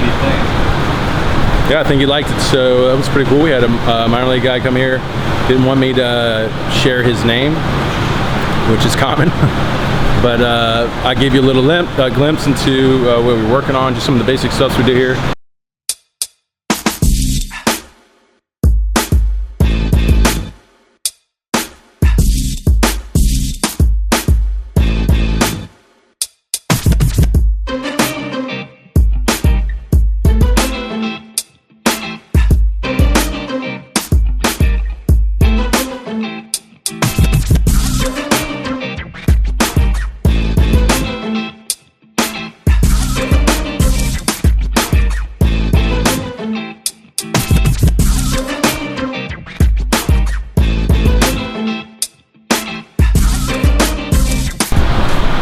What do you think? Yeah, I think he liked it, so that was pretty cool. We had a minor league guy come here, didn't want me to share his name, which is common, but I gave you a little glimpse into what we're working on, just some of the basic stuff we do here.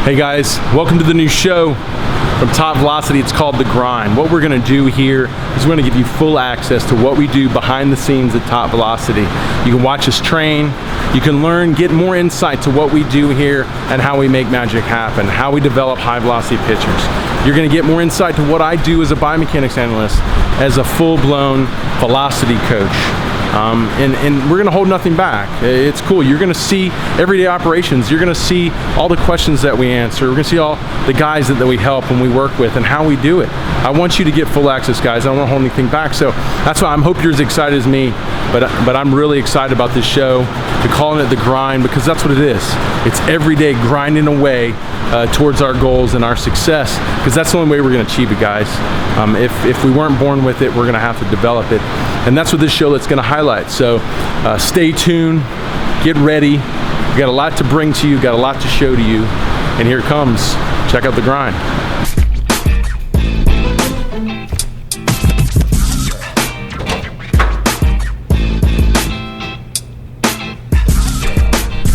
Hey guys, welcome to the new show from TopVelocity. It's called The Grind. What we're gonna do here is we're gonna give you full access to what we do behind the scenes at TopVelocity. You can watch us train, you can learn, get more insight to what we do here and how we make magic happen, how we develop high velocity pitchers. You're gonna get more insight to what I do as a biomechanics analyst, as a full-blown velocity coach. And we're gonna hold nothing back. It's cool. You're gonna see everyday operations. You're gonna see all the questions that we answer. We're gonna see all the guys that we help and we work with and how we do it. I want you to get full access, guys. I don't wanna hold anything back. So that's why I hope you're as excited as me, but I'm really excited about this show. We're calling it The Grind because that's what it is. It's every day grinding away towards our goals and our success, because that's the only way we're gonna achieve it, guys. If we weren't born with it, we're gonna have to develop it. And that's what this show is gonna highlight. So stay tuned, get ready. We got a lot to bring to you, got a lot to show to you. And here it comes. Check out The Grind.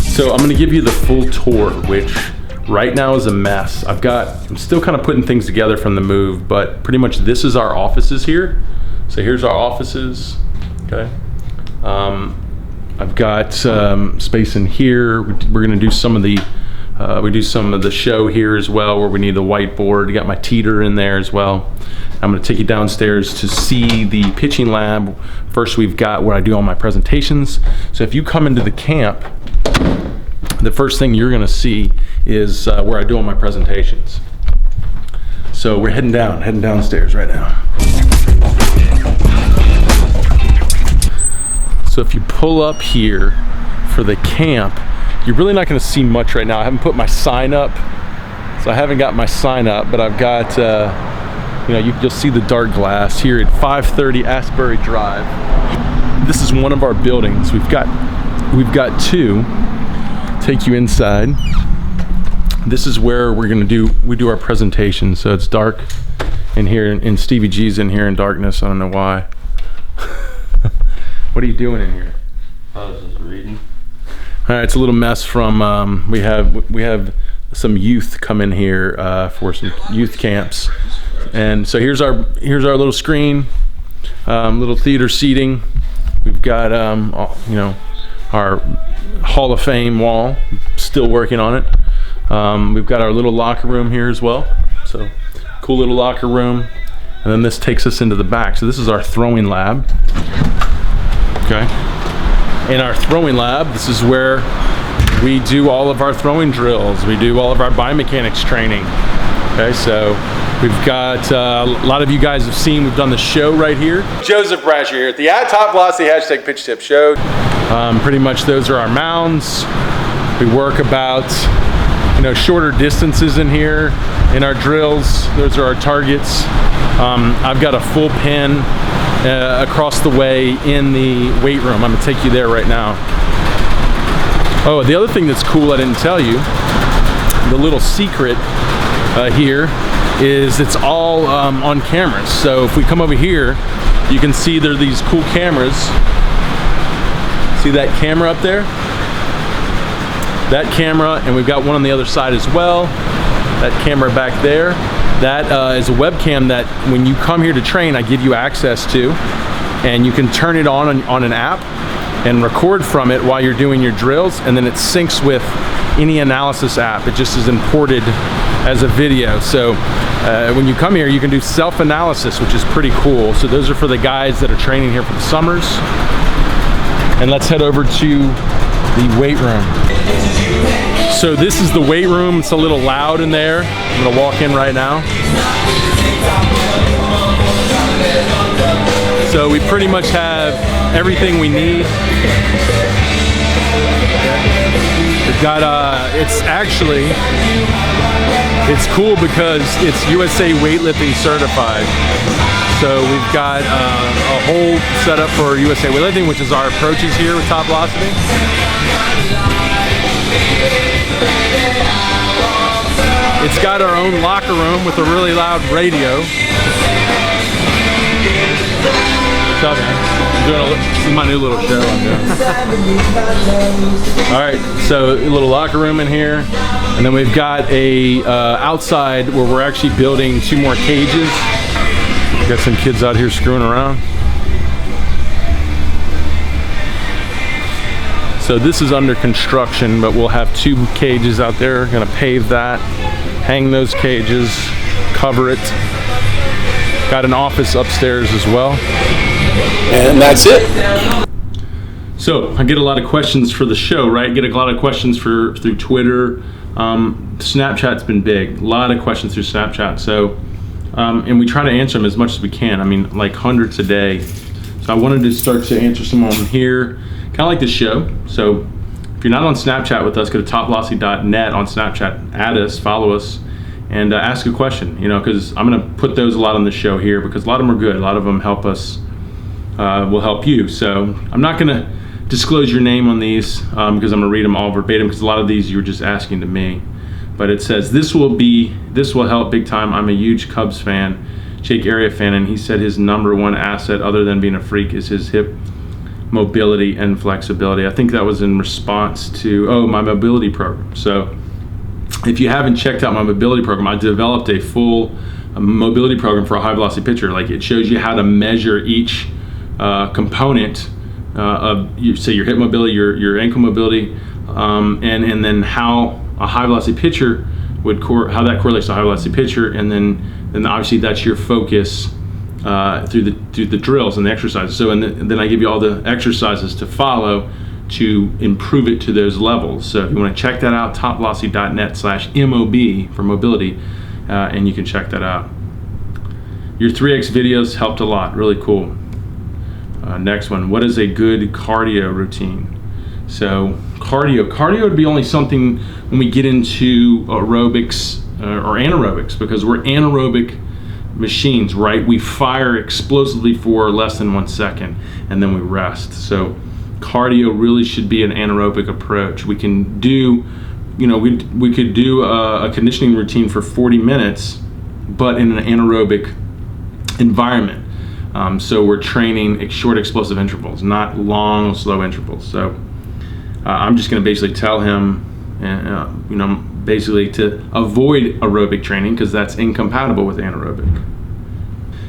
So I'm gonna give you the full tour, which right now is a mess. I'm still kind of putting things together from the move, but pretty much this is our offices here. So here's our offices, okay? I've got space in here. We're gonna do some of the, we do some of the show here as well, where we need the whiteboard. You got my teeter in there as well. I'm gonna take you downstairs to see the pitching lab. First, we've got where I do all my presentations. So if you come into the camp, the first thing you're gonna see is where I do all my presentations. So we're heading downstairs right now. So if you pull up here for the camp, you're really not gonna see much right now. I haven't put my sign up, so I haven't got my sign up, but I've got, you'll see the dark glass here at 530 Asbury Drive. This is one of our buildings. We've got two. Take you inside. This is where we do our presentation. So it's dark in here, and Stevie G's in here in darkness. I don't know why. What are you doing in here? I was just reading. All right, it's a little mess from, we have some youth come in here for some youth camps. And so here's our little screen, little theater seating. We've got, our Hall of Fame wall, still working on it. We've got our little locker room here as well. So cool little locker room. And then this takes us into the back. So this is our throwing lab. Okay. In our throwing lab, this is where we do all of our throwing drills. We do all of our biomechanics training. Okay, so we've got, a lot of you guys have seen, we've done the show right here. Joseph Brasher here at the @TopVelocity #PitchTip show. Pretty much those are our mounds. We work about, shorter distances in here in our drills. Those are our targets. I've got a full pen across the way in the weight room. I'm gonna take you there right now. Oh, the other thing that's cool I didn't tell you, the little secret here is it's all on cameras. So if we come over here, you can see there are these cool cameras. See that camera up there? That camera, and we've got one on the other side as well. That camera back there. That is a webcam that when you come here to train, I give you access to, and you can turn it on an app and record from it while you're doing your drills, and then it syncs with any analysis app. It just is imported as a video. So when you come here, you can do self-analysis, which is pretty cool. So those are for the guys that are training here for the summers. And let's head over to the weight room. So this is the weight room. It's a little loud in there. I'm gonna walk in right now. So we pretty much have everything we need. We've got, it's cool because it's USA Weightlifting certified. So we've got a whole setup for USA Weightlifting, which is our approaches here with TopVelocity. It's got our own locker room with a really loud radio. What's up, man? This is my new little show I'm doing. All right, so a little locker room in here. And then we've got a outside where we're actually building 2 more cages. Got some kids out here screwing around. So this is under construction, but we'll have 2 cages out there. Gonna pave that, hang those cages, cover it. Got an office upstairs as well. And that's it. So I get a lot of questions for the show, right? Get a lot of questions through Twitter. Snapchat's been big. A lot of questions through Snapchat. So, and we try to answer them as much as we can. I mean, like hundreds a day. So I wanted to start to answer some of them here. Kind of like this show. So if you're not on Snapchat with us, go to topvelocity.net on Snapchat. Add us, follow us, and ask a question. You know, because I'm going to put those a lot on the show here because a lot of them are good. A lot of them help us, will help you. So I'm not going to disclose your name on these because I'm going to read them all verbatim because a lot of these you were just asking to me. But it says, this will help big time. I'm a huge Cubs fan, Jake Area fan, and he said his #1 asset other than being a freak is his hip mobility and flexibility. I think that was in response to, my mobility program. So if you haven't checked out my mobility program, I developed a full mobility program for a high velocity pitcher. Like it shows you how to measure each component of say your hip mobility, your ankle mobility, and then how a high velocity pitcher would how that correlates to a high velocity pitcher, and then obviously that's your focus through the drills and the exercises. So and then I give you all the exercises to follow to improve it to those levels. So if you want to check that out, topvelocity.net/MOB for mobility, and you can check that out. Your 3X videos helped a lot, really cool. Next one, what is a good cardio routine? So cardio would be only something when we get into aerobics or anaerobics, because we're anaerobic machines, right? We fire explosively for less than 1 second and then we rest. So cardio really should be an anaerobic approach. We can do, we could do a conditioning routine for 40 minutes, but in an anaerobic environment. So we're training short explosive intervals, not long, slow intervals. So I'm just going to basically tell him, basically to avoid aerobic training because that's incompatible with anaerobic.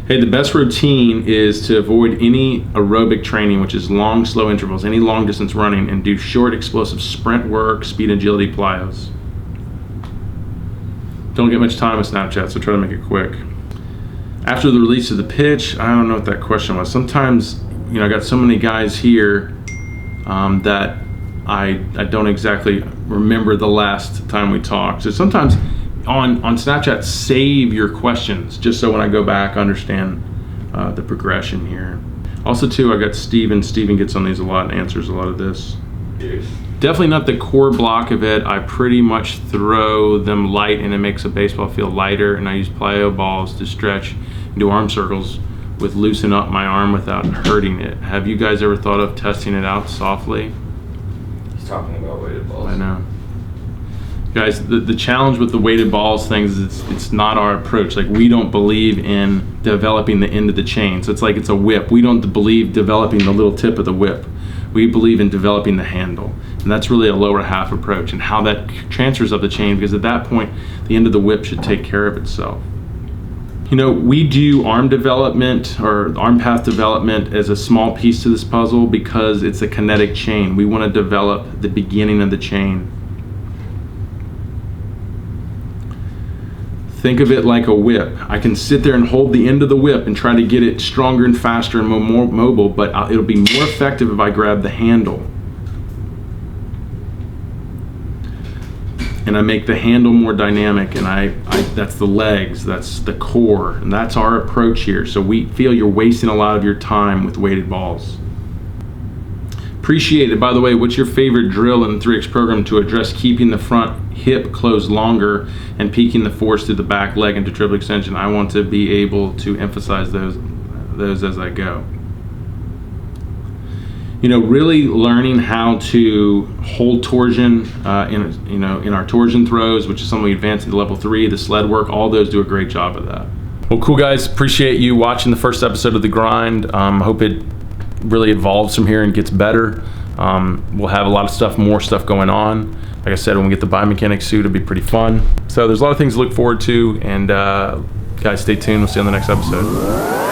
Hey, the best routine is to avoid any aerobic training, which is long, slow intervals, any long distance running, and do short explosive sprint work, speed, agility, plyos. Don't get much time with Snapchat, so try to make it quick. After the release of the pitch, I don't know what that question was. Sometimes, I got so many guys here that I don't exactly remember the last time we talked. So sometimes on Snapchat, save your questions just so when I go back, I understand the progression here. Also too, I got Steven. Steven gets on these a lot and answers a lot of this. Cheers. Definitely not the core block of it. I pretty much throw them light and it makes a baseball feel lighter, and I use plyo balls to stretch and do arm circles with loosen up my arm without hurting it. Have you guys ever thought of testing it out softly? He's talking about weighted balls. I know. Guys, the challenge with the weighted balls things is it's not our approach. Like, we don't believe in developing the end of the chain. So it's like it's a whip. We don't believe developing the little tip of the whip. We believe in developing the handle. And that's really a lower half approach and how that transfers up the chain, because at that point, the end of the whip should take care of itself. We do arm development or arm path development as a small piece to this puzzle because it's a kinetic chain. We want to develop the beginning of the chain. Think of it like a whip. I can sit there and hold the end of the whip and try to get it stronger and faster and more mobile, but it'll be more effective if I grab the handle. And I make the handle more dynamic, and that's the legs, that's the core, and that's our approach here. So we feel you're wasting a lot of your time with weighted balls. Appreciate it. By the way, what's your favorite drill in the 3X program to address keeping the front hip closed longer and peaking the force through the back leg into triple extension? I want to be able to emphasize those as I go. You know, really learning how to hold torsion in our torsion throws, which is something we advanced into level 3, the sled work, all those do a great job of that. Well, cool guys, appreciate you watching the first episode of The Grind. Hope it really evolves from here and gets better. We'll have a lot of more stuff going on. Like I said, when we get the biomechanics suit, it'll be pretty fun. So there's a lot of things to look forward to, and guys, stay tuned. We'll see you on the next episode.